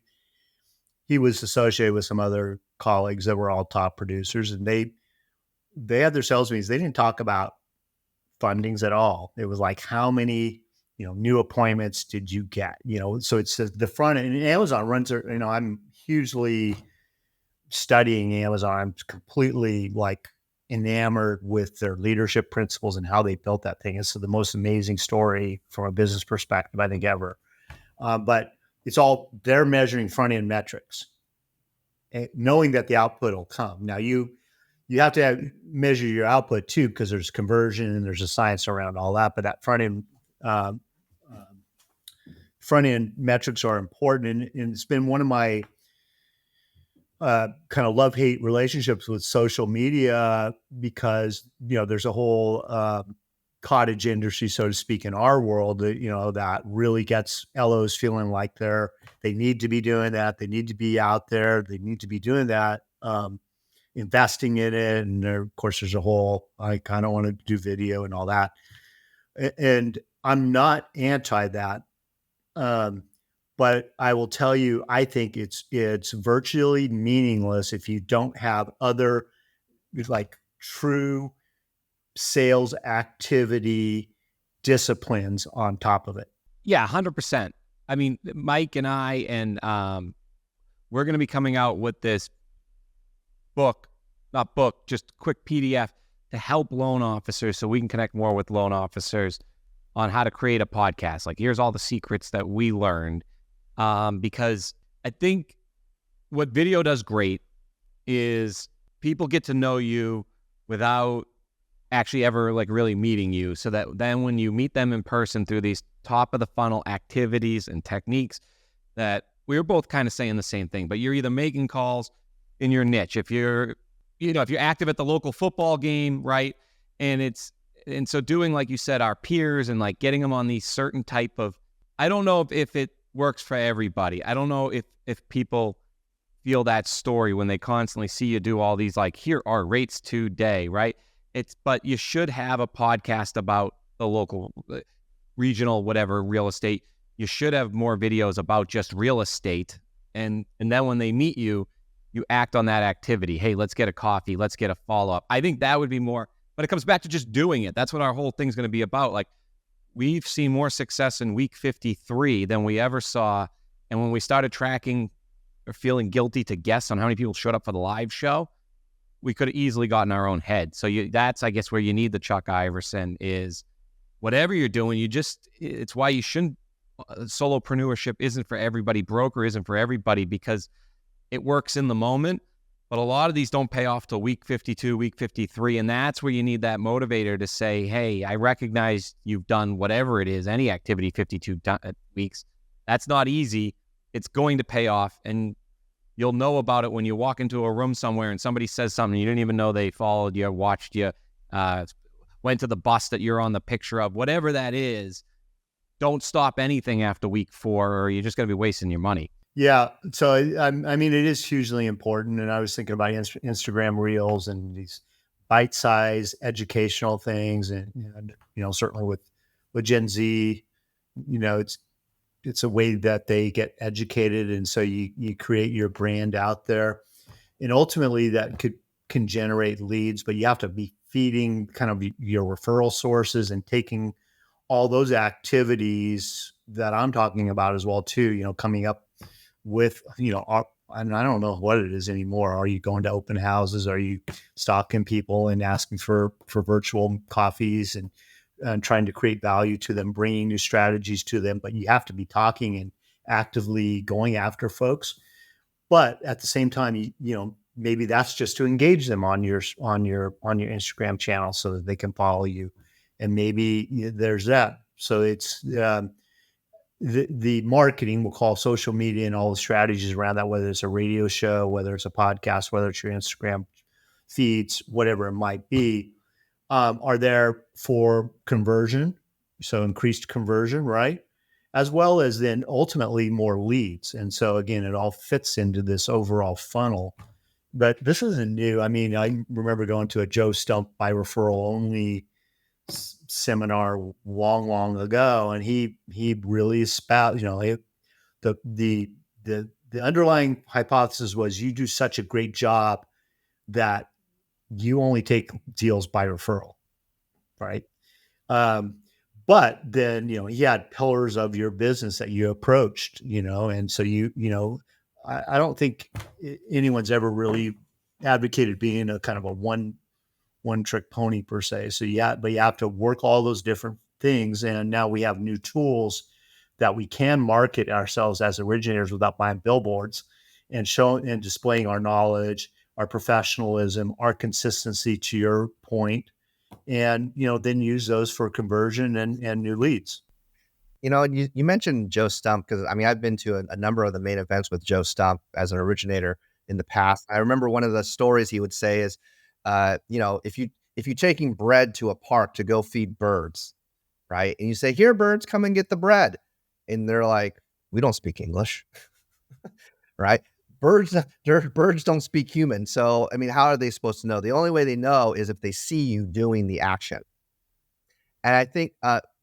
was associated with some other colleagues that were all top producers, and they had their sales meetings. They didn't talk about fundings at all. It was like, how many, new appointments did you get? So it's the front end. And Amazon runs, I'm hugely studying Amazon. I'm completely like enamored with their leadership principles and how they built that thing. It's the most amazing story from a business perspective, I think, ever. But it's all, they're measuring front end metrics, knowing that the output will come. Now you have to measure your output too, because there's conversion and there's a science around all that. But that front end metrics are important, and it's been one of my kind of love-hate relationships with social media, because there's a whole cottage industry, so to speak, in our world that that really gets LOs feeling like they need to be doing that, they need to be out there, they need to be doing that, investing in it. And there, of course, there's a whole, I kind of want to do video and all that, and I'm not anti that. But I will tell you, I think it's virtually meaningless if you don't have other like true sales activity disciplines on top of it. Yeah, 100%. I mean, Mike and I, and we're going to be coming out with this just quick PDF to help loan officers, so we can connect more with loan officers on how to create a podcast. Like, here's all the secrets that we learned. Because I think what video does great is people get to know you without actually ever like really meeting you, so that then when you meet them in person through these top of the funnel activities and techniques, that we're both kind of saying the same thing, but you're either making calls in your niche. If you're active at the local football game, right? And so doing, like you said, our peers and like getting them on these certain type of, I don't know if it works for everybody. I don't know if people feel that story when they constantly see you do all these, like, here are rates today, right? But you should have a podcast about the local, regional, whatever, real estate. You should have more videos about just real estate. And then when they meet you, you act on that activity. Hey, let's get a coffee. Let's get a follow-up. I think that would be more, but it comes back to just doing it. That's what our whole thing's going to be about. Like, we've seen more success in week 53 than we ever saw. And when we started tracking or feeling guilty to guess on how many people showed up for the live show, we could have easily gotten our own head. So that's, I guess, where you need the Chuck Iverson is whatever you're doing, it's why you shouldn't, solopreneurship isn't for everybody. Broker isn't for everybody, because it works in the moment. But a lot of these don't pay off till week 52, week 53. And that's where you need that motivator to say, hey, I recognize you've done whatever it is, any activity, 52 weeks. That's not easy. It's going to pay off. And you'll know about it when you walk into a room somewhere and somebody says something you didn't even know they followed you, watched you, went to the bus that you're on the picture of, whatever that is. Don't stop anything after week 4, or you're just going to be wasting your money. Yeah. So, I mean, it is hugely important. And I was thinking about Instagram Reels and these bite-sized educational things. And certainly with Gen Z, it's a way that they get educated. And so you create your brand out there. And ultimately that can generate leads, but you have to be feeding kind of your referral sources and taking all those activities that I'm talking about as well too, coming up with, and I don't know what it is anymore. Are you going to open houses? Are you stalking people and asking for virtual coffees and trying to create value to them, bringing new strategies to them? But you have to be talking and actively going after folks. But at the same time, maybe that's just to engage them on your Instagram channel so that they can follow you. And maybe there's that. So it's, the marketing, we'll call social media, and all the strategies around that, whether it's a radio show, whether it's a podcast, whether it's your Instagram feeds, whatever it might be, are there for conversion. So increased conversion, right? As well as then ultimately more leads. And so again, it all fits into this overall funnel. But this isn't new. I mean, I remember going to a Joe Stump by referral only seminar long ago, and he really the underlying hypothesis was you do such a great job that you only take deals by referral, right? But then, you had pillars of your business that you approached, and so I don't think anyone's ever really advocated being a kind of a one trick pony per se. So but you have to work all those different things. And now we have new tools that we can market ourselves as originators without buying billboards, and showing and displaying our knowledge, our professionalism, our consistency, to your point, and then use those for conversion and new leads. You mentioned Joe Stump, because I've been to a number of the main events with Joe Stump as an originator in the past. I remember one of the stories he would say is, if you're taking bread to a park to go feed birds, right, and you say, "Here, birds, come and get the bread," and they're like, "We don't speak English," right? Birds don't speak human. So, how are they supposed to know? The only way they know is if they see you doing the action. And I think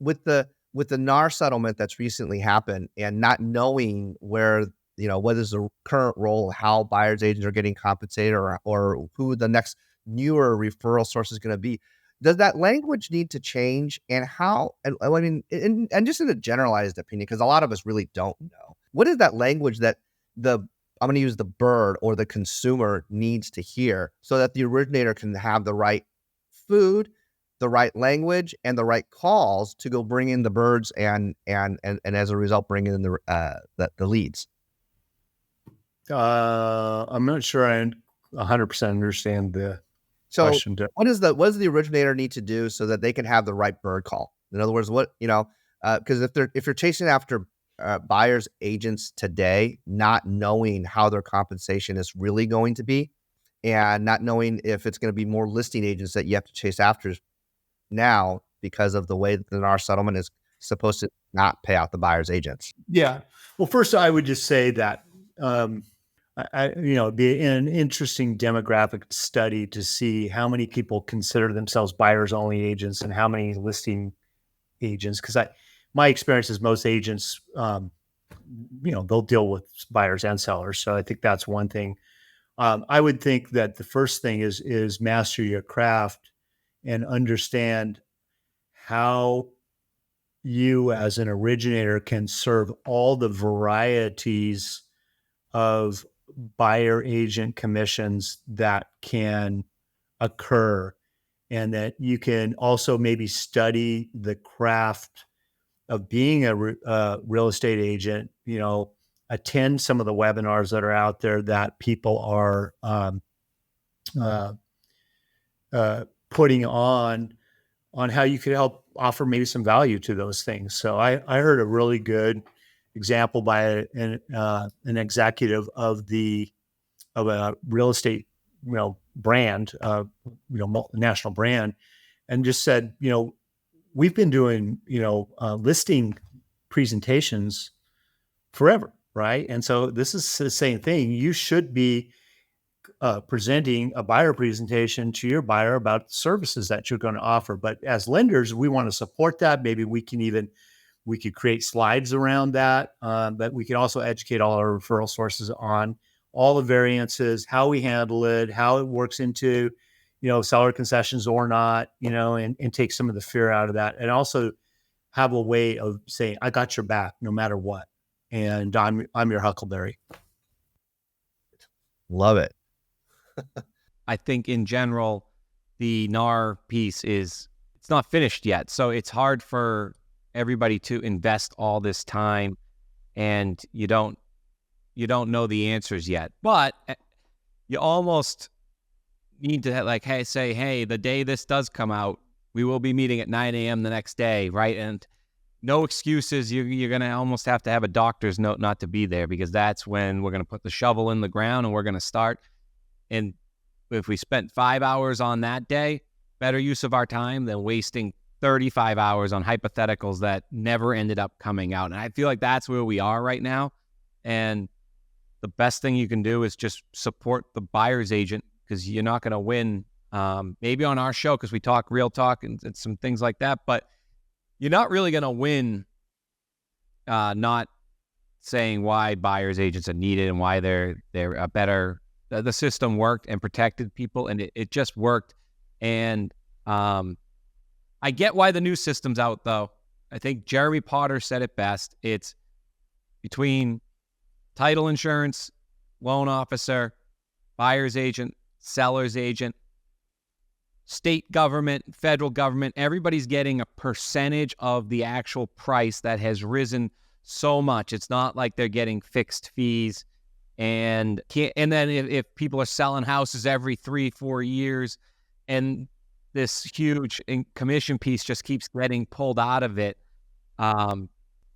with the NAR settlement that's recently happened, and not knowing where, what is the current role, how buyer's agents are getting compensated, or who the next newer referral source is going to be, does that language need to change? And how, and just in a generalized opinion, because a lot of us really don't know, what is that language that I'm going to use the bird or the consumer needs to hear, so that the originator can have the right food, the right language, and the right calls to go bring in the birds and as a result bring in the leads? I'm not sure I 100% understand the question. What does the originator need to do so that they can have the right bird call? In other words, because if you're chasing after buyers agents today, not knowing how their compensation is really going to be, and not knowing if it's going to be more listing agents that you have to chase after now, because of the way that the NAR settlement is supposed to not pay out the buyer's agents. Yeah. Well, first I would just say that, it'd be an interesting demographic study to see how many people consider themselves buyers only agents and how many listing agents. Cause my experience is most agents, they'll deal with buyers and sellers. So I think that's one thing. I would think that the first thing is master your craft and understand how you as an originator can serve all the varieties of buyer agent commissions that can occur, and that you can also maybe study the craft of being a real estate agent, attend some of the webinars that are out there that people are putting on how you could help offer maybe some value to those things. So I heard a really good example by an executive of a real estate, brand, national brand, and just said, we've been doing, listing presentations forever, right? And so this is the same thing. You should be presenting a buyer presentation to your buyer about services that you're going to offer. But as lenders, we want to support that. Maybe we could create slides around that, but we can also educate all our referral sources on all the variances, how we handle it, how it works into, seller concessions or not, and take some of the fear out of that. And also have a way of saying, I got your back no matter what. And I'm your Huckleberry. Love it. I think in general, the NAR piece it's not finished yet. So it's hard for everybody to invest all this time, and you don't know the answers yet. But you almost need to say, hey, the day this does come out, we will be meeting at 9 a.m. the next day, right? And no excuses. You're going to almost have to have a doctor's note not to be there, because that's when we're going to put the shovel in the ground and we're going to start. And if we spent 5 hours on that day, better use of our time than wasting 35 hours on hypotheticals that never ended up coming out. And I feel like that's where we are right now. And the best thing you can do is just support the buyer's agent, because you're not going to win, maybe on our show, because we talk real talk and some things like that, but you're not really going to win not saying why buyer's agents are needed and why they're a better, the system worked and protected people, and it just worked. And I get why the new system's out, though. I think Jeremy Potter said it best. It's between title insurance, loan officer, buyer's agent, seller's agent, state government, federal government. Everybody's getting a percentage of the actual price that has risen so much. It's not like they're getting fixed fees. And then if people are selling houses every 3-4 years, and this huge commission piece just keeps getting pulled out of it, that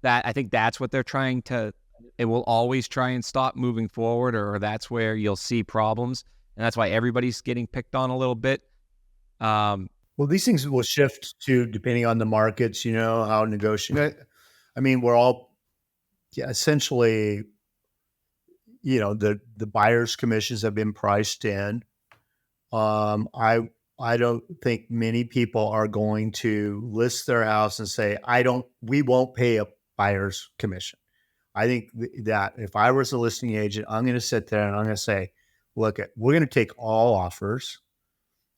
I think that's what they're trying to. It will always try and stop moving forward, or that's where you'll see problems, and that's why everybody's getting picked on a little bit. Well, these things will shift too, depending on the markets. How negotiate. I mean, we're all essentially. The buyer's commissions have been priced in. I don't think many people are going to list their house and say, we won't pay a buyer's commission. I think that if I was a listing agent, I'm going to sit there and I'm going to say, look, we're going to take all offers,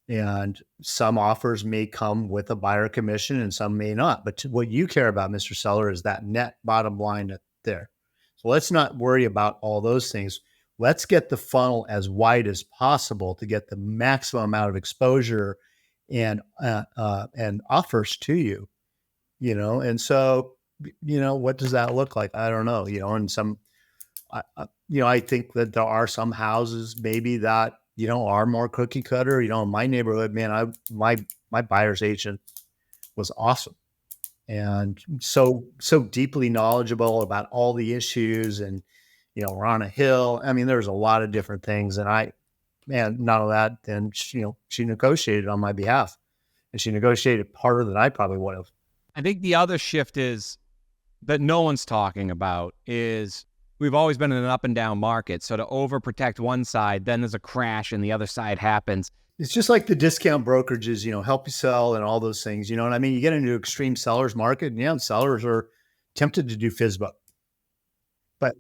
and some offers may come with a buyer commission and some may not. But what you care about, Mr. Seller, is that net bottom line there. So let's not worry about all those things. Let's get the funnel as wide as possible to get the maximum amount of exposure and offers to you, And so, what does that look like? I don't know, and I think that there are some houses maybe that, are more cookie cutter. In my neighborhood, man, my buyer's agent was awesome. And so deeply knowledgeable about all the issues, and we're on a hill. I mean, there's a lot of different things, and not only that, then she negotiated on my behalf, and she negotiated harder than I probably would have. I think the other shift is that no one's talking about is we've always been in an up and down market. So to overprotect one side, then there's a crash and the other side happens. It's just like the discount brokerages, help you sell and all those things, what I mean? You get into extreme sellers market, and sellers are tempted to do FSBO. But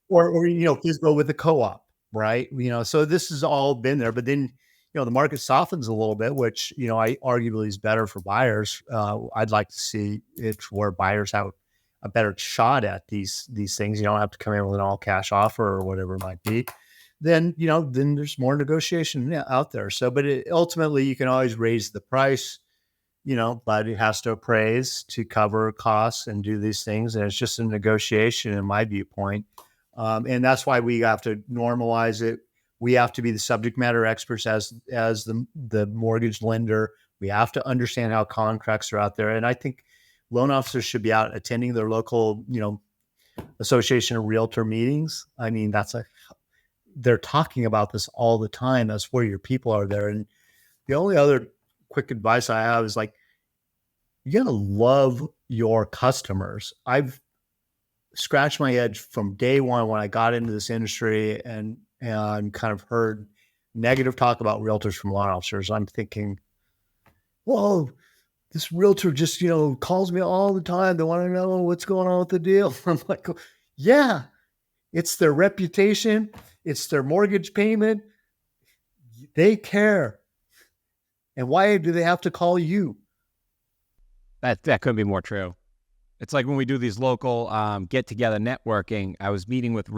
or FSBO with the co-op, right? So this has all been there, but then, the market softens a little bit, which, I arguably is better for buyers. I'd like to see it where buyers have a better shot at these things. You don't have to come in with an all cash offer or whatever it might be. Then there's more negotiation out there. So, but ultimately you can always raise the price, but it has to appraise to cover costs and do these things. And it's just a negotiation in my viewpoint. And that's why we have to normalize it. We have to be the subject matter experts as the mortgage lender. We have to understand how contracts are out there. And I think loan officers should be out attending their local, association of realtor meetings. I mean, they're talking about this all the time. That's where your people are there. And the only other quick advice I have is you got to love your customers. I've scratched my head from day one when I got into this industry and kind of heard negative talk about realtors from loan officers. I'm thinking, well, this realtor just, calls me all the time. They want to know what's going on with the deal. I'm like, yeah, it's their reputation. It's their mortgage payment. They care. And why do they have to call you? That couldn't be more true. It's like when we do these local get-together networking, I was meeting with a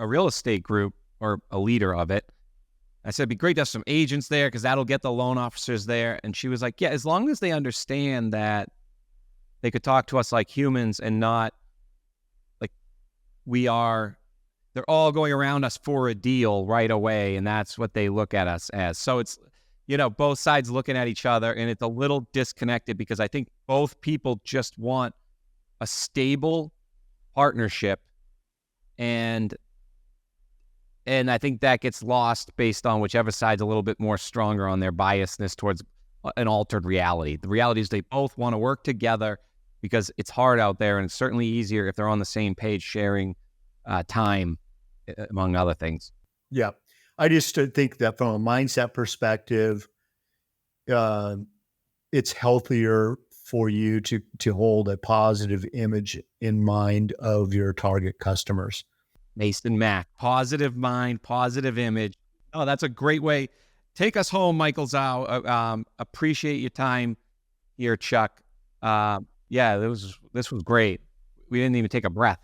real estate group, or a leader of it. I said, it'd be great to have some agents there because that'll get the loan officers there. And she was like, yeah, as long as they understand that they could talk to us like humans and not like they're all going around us for a deal right away. And that's what they look at us as. So it's, both sides looking at each other, and it's a little disconnected because I think both people just want a stable partnership. And I think that gets lost based on whichever side's a little bit more stronger on their biasness towards an altered reality. The reality is they both want to work together because it's hard out there, and it's certainly easier if they're on the same page sharing time, among other things. Yeah. I just think that from a mindset perspective, it's healthier for you to hold a positive image in mind of your target customers. Mason Mac, positive mind, positive image. Oh, that's a great way. take us home, Michael Zhao. Appreciate your time here, Chuck. Yeah, this was great. We didn't even take a breath.